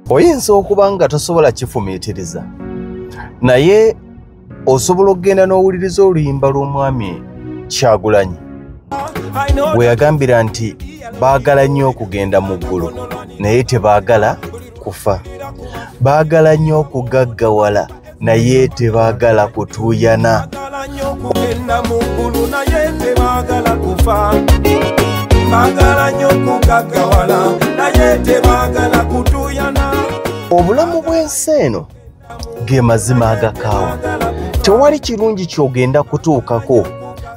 oyinza okuba nga tosobola kifumiitiriza naye osobola okugenda n'owuliriza oluyimba lw'omwami Kyagulanyi bwe yagambira nti baagala nnyo okugenda mu ggulu naye tebaagala kufa, baagala nnyo okugaggawala naye tebaagala kutuuyana. Obulamu bw'ensi eno ge mazima agakaawa. Tewali kirungi ky'ogenda kutuukako,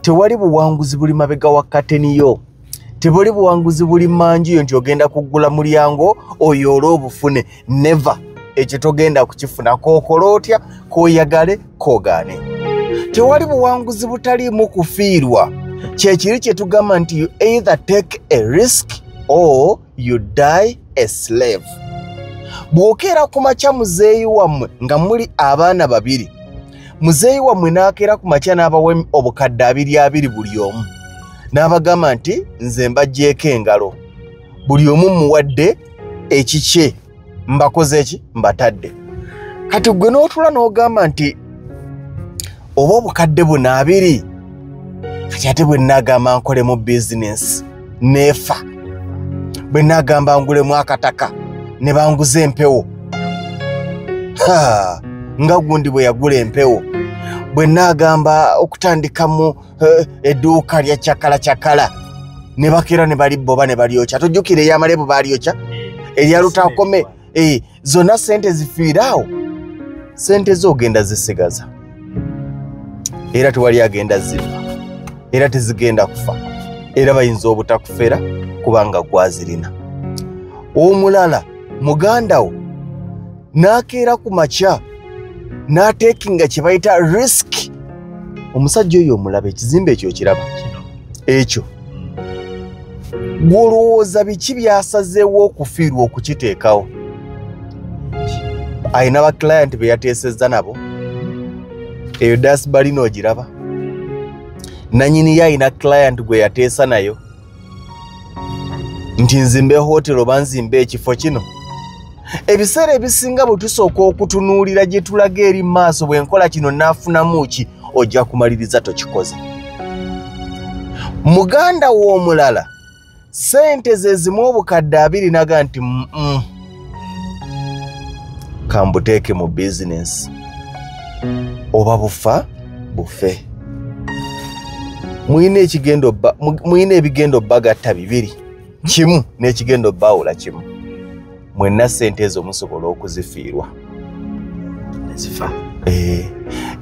tewali buwanguzi buli mabega wa kateniyo, tewali buwanguzi buli manjiyo nti ogenda kuggula mulyango oyole obufune. Never. Ekyo togenda kukifuna, kookola otya, kooyagale, koogaane. Tewali buwanguzi butaliimu kufiirwa. Kyekiri kye tugamba nti you either take a risk or you die a slave. Bw'okeera ku makya muzeeyi wammwe nga muli abaana babiri, muzeeyi wammwe n'akeera ku makya n'abawa obukadde 20 buli omu, n'abagamba nti nze mbaggyeko engalo, buli omu muwadde ekikye, mbakoze eki, mbatadde. Kati gwe n'otula n'ogamba nti oba obukadde buno 2 kati ate bwe nagamba nkolemu bizinesi neefa, bwe nagamba ngulemu akataka ne banguza empewo, nga gundi bwe yagula empewo, bwe nagamba okutandikamu edduuka lya cyakala ne bakeera ne balibboba ne balyokya. Tujjukire ey'amaleebo balyokya erya lutakome. Zonna sente zifiiraawo, sente z'ogenda zisigaza era tewali agenda ziva era tezigenda kufa era bayinza obutakufera kubanga gwazirina. Omulala muganda wo n'akeera ku makya n'ateekinga kye bayita risk. Omusajja oyo omulaba, ekizimbe ekyo kiraba ekyo, gw'olowooza biki byasazeewo okufiirwa okukiteekawo? Ayina ba client be yateesezza nabo, eyo dasibali n'ogiraba. Nanyini ye ayina client gwe yateesa nayo nti nzimbe hotel oba nzimbe ekifo kino. Ebiseera ebisinga bwe tusooka okutunuulira gye tulaga eri maaso bwenkola kino naafunamu ki, ojja kumaliriza tokikoze. Muganda w'omulala sente ze zimu obukadde 2 naga nti kambuteeke mu bizinesi oba bufa bufe. Muyina ebigendo bagatta 2, kimu n'ekigendo baawula kimu. Mwenna sente ezo musobola okuzifiirwa.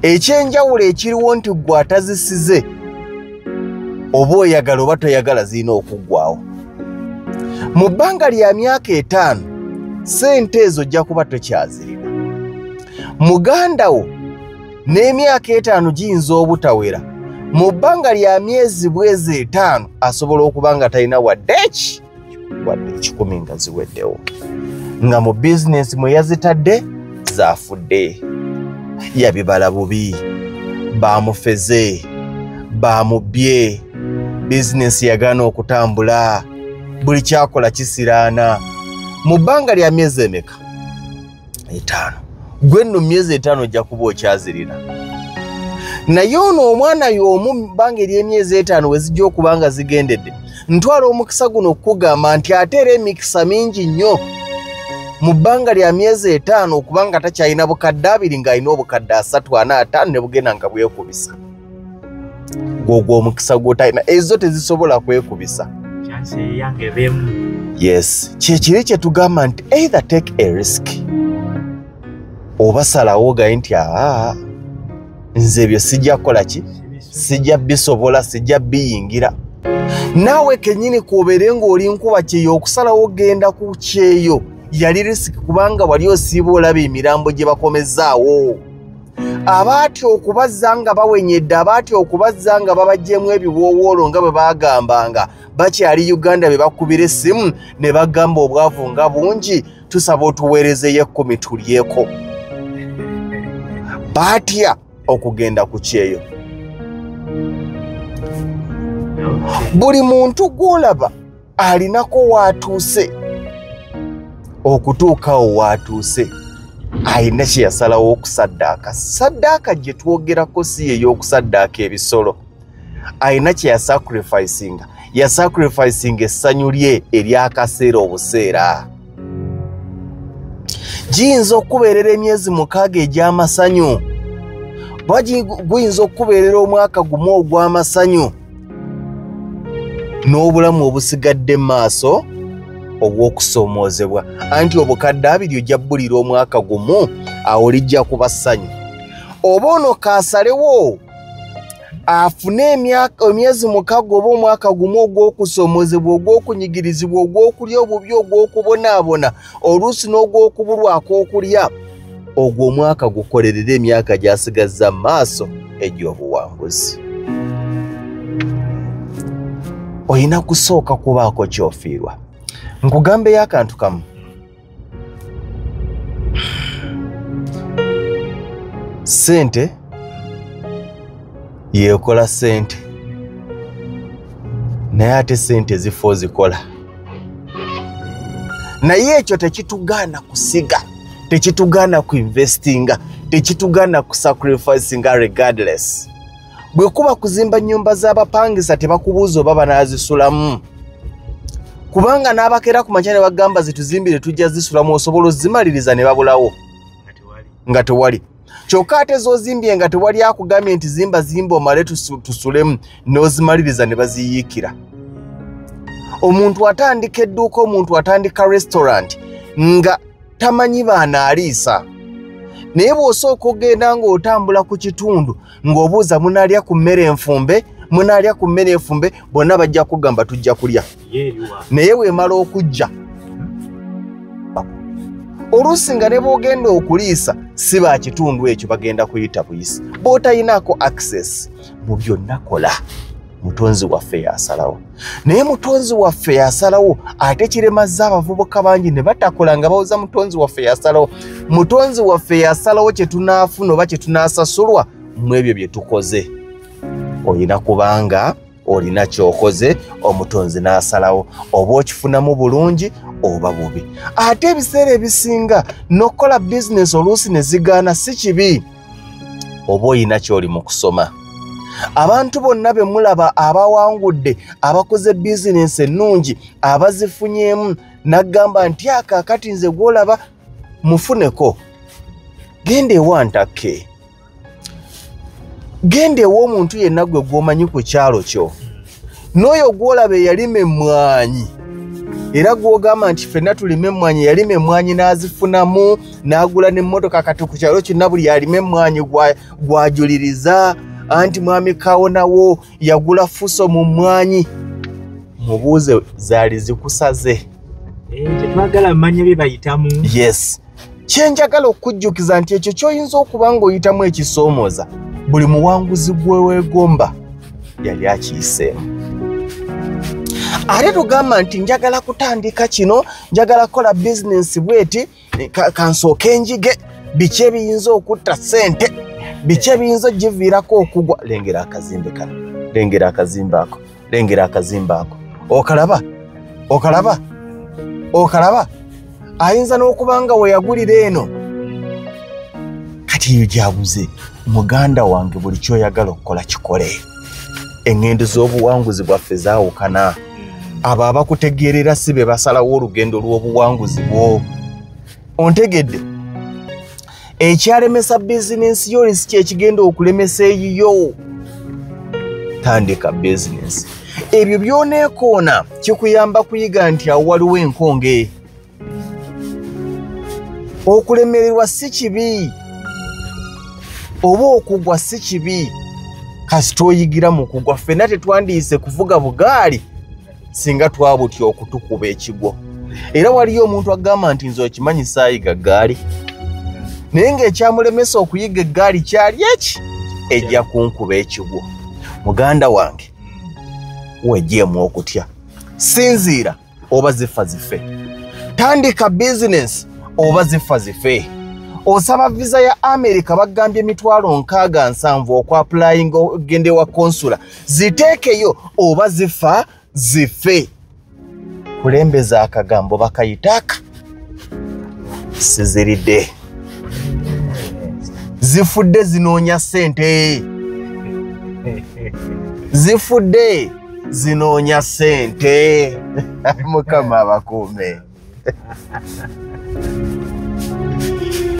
Ekyenjawulo ekiriwo nti gwe atazisize oba oyagala oba toyagala zirina okuggwaawo. Mu bbanga lya myaka 5 sente ezo ojja kuba tokyazirina. Muganda wo n'emyaka 5 giyinza obutawera, mu bbanga lya myezi bwezi 5 asobola okuba nga talina wadde 10 nga ziweddewo, nga mu bizinesi mwe yazitadde zaafudde. Yabibala bubi, baamufeze, baamubbye, bizinesi yagaana okutambula, buli kyakola kisiraana. Mu bbanga lya myezi emeka? 5. Gwe nno myezi 5 ojja kuba okyazirina. Naye ono omwana y'omu mu bbanga ery'emyezi 5 we zijja okuba nga zigendedde, ntwala omukisa guno okukugamba nti ate era emikisa mingi nnyo mu bbanga lya myezi 5 okubanga takyalina bukadde 2 ng'alina obukadde 3, 4, 5 ne bugenda nga bwekubisa. Gwogwo omukisa gw'otalina, ezo tezisobola kwekubisa. Yes, kyekiri kye tugamba nti either take a risk oba salawo gaye nti nze ebyo sijja kukola ki, sijja bisobola, sijja biyingira. Naawe kennyini kuobeere ng'oli nkuba kyeyo okusalawo genda ku kyeyo yali risiki kubanga wali osiiba olaba emirambo gye bakomezaawo. Abaatya okubazza nga bawenyedde, abaatya okubazza nga babaggyemu ebiwoowoolo nga bwe baagambanga bakyali Uganda be bakubira essimu ne bagamba obwavu nga bungi, tusaba otuweerezeyo 10 tulyeko. Baatya okugenda ku kyeyo. Buli muntu gw'olaba alinako waatuuse. okutuukawo waatuuse ayina kye yasalawo okusaddaaka. Saddaaka gye twogerako si ey'okusaddaaka ebisolo. Ayina kye yasacrificinga. Yasacrificinga essanyu lye eryakaseera obuseera. Giyinza okubeerera emyezi 6 egy'amasanyu. Guyinza okubeerera omwaka gumu ogw'amasanyu. N'obulamu obusigadde maaso obw'okusoomoozebwa. Anti obukadde 2 ojja bbulira omwaka gumu, awo lijja kuba ssanyu. Oba ono kaasalewo afune emyezi 6 oba omwaka gumu ogw'okusoomoozebwa, ogw'okunyigirizibwa, ogw'okulya obubi, ogw'okubonaabona, oluusi n'ogw'okubulwako okulya, ogwo omwaka gukolerera emyaka gy'asigazza mu maaso egy'obuwanguzi. Oyina kusooka kubaako ky'ofiirwa. Nkugambeyo akantu kamu. Ssente yeekola ssente, naye ate ssente zifo zikola. Naye ekyo tekitugaana kusiga, tekitugaana kuinvestinga, tekitugaana kusacrificinga regardless. Bwe kuba kuzimba nnyumba z'abapangisa tebakubuuza oba banaazisulamu. Kubanga n'abakeera ku makya ne bagamba zituzimbire tujja zisulamu, osobola ozimaliriza ne babulawo nga tewali. Kyokka ate z'ozimbye nga tewali akugambye nti zimba omale tusulemu, n'ozimaliriza ne baziyiikira. Omuntu atandika edduuka, omuntu atandika restaurant nga tamanyi baana aliisa. Naye bw'osooka ogenda ng'otambula ku kitundu ng'obuuza munaalya ku mmere enfumbe, munaalya ku mmere enfumbe, bonna bajja kugamba tujja kulya. Naye weemala okujja, oluusi nga ne bw'ogenda okuliisa si ba kitundu ekyo bagenda kuyita buyisi. Bw'otayinaako access mu byonna kola. Mutonzi waffe yasalawo. Naye mutonzi waffe yasalawo ate kiremazza abavubuka bangi ne batakola nga bawoza mutonzi waffe yasalawo. Mutonzi waffe yasalawo kye tunaafuna oba kye tunaasasulwa mu ebyo bye tukoze. Oyina kubanga olina ky'okoze, omutonzi n'asalawo, oba okifunamu bulungi oba bubi. Ate ebiseera ebisinga n'okola bizinesi oluusi ne zigaana si kibi, oba oyina ky'oli mu kusoma. Abantu bonna be mulaba abawangudde, abakoze bizinesi ennungi, abazifunyemu, n'agamba nti akaakati nze gw'olaba mufuneko. Genda ewa ntakke. Genda ewa omuntu yenna gwe gw'omanyi ku kyalo kyo. N'oyo gw'olaba eyalima emmwanyi, era gw'ogamba nti ffenna tulima emmwanyi, yalima emmwanyi n'azifunamu, n'agula n'emmotoka, kati ku kyalo kyonna buli alima emmwanyi gw'ajuliriza. Anti mwami kawonawo yagula fuso mu mmwanyi. Mubuuze zaali zikusaze. Tetwagala mmanya bye bayitamu. Yes. Kyenjagala okujjukiza nti ekyo ky'oyinza okuba ng'oyitamu ekisoomooza, buli muwanguzi gweweegomba yali akiyiseemu. Ate tugamba nti njagala kutandika kino, njagala kola bizinesi bweti, kansooke njige, biki ebiyinza okutta ssente, biki ebiyinza ogiviirako okugwa. Lengera akazimbe kano, lengera akazimbe ako, lengera akazimbe ako. Okalaba, okalaba, okalaba. Ayinza n'okubanga we yagulira eno. Kati yo gyabuze, muganda wange buli ky'oyagala okukola kikole. Engendo z'obuwanguzi bwaffe zaawukana. Abo abakutegeerera si be basalawo olugendo lw'obuwanguzi bwo. Ontegedde? Ekyalemesa bizinensi yo si kyekigenda okulemesa eyiyo. Tandika bizinensi. Ebyo by'oneekoona kikuyamba kuyiga nti awo waliwo enkonge. Okulemererwa si kibi, oba okugwa si kibi, kasita oyigira mu kugwa. Ffenna tetwandiise kuvuga bugaali singa twabutya okutukuba ekigwo. Era waliyo omuntu agamba nti nze okimanyi saayiga gaali, naye ng'ekyamulemesa okuyiga eggaali kyali eki, ejja kunkuba ekigwo. Muganda wange, wejeemu okutya. Sinziira oba zifa zife. Tandika bizinesi oba zifa zife. Osaba visa ya America bagambye $67,000 okwapulayinga ogende wa konsula. Ziteekeyo oba zifa zife. Kulembeza akagambo bakayitaka. siziridde zifudde zinoonya ssente zifudde zinoonya ssente Mukama abakuume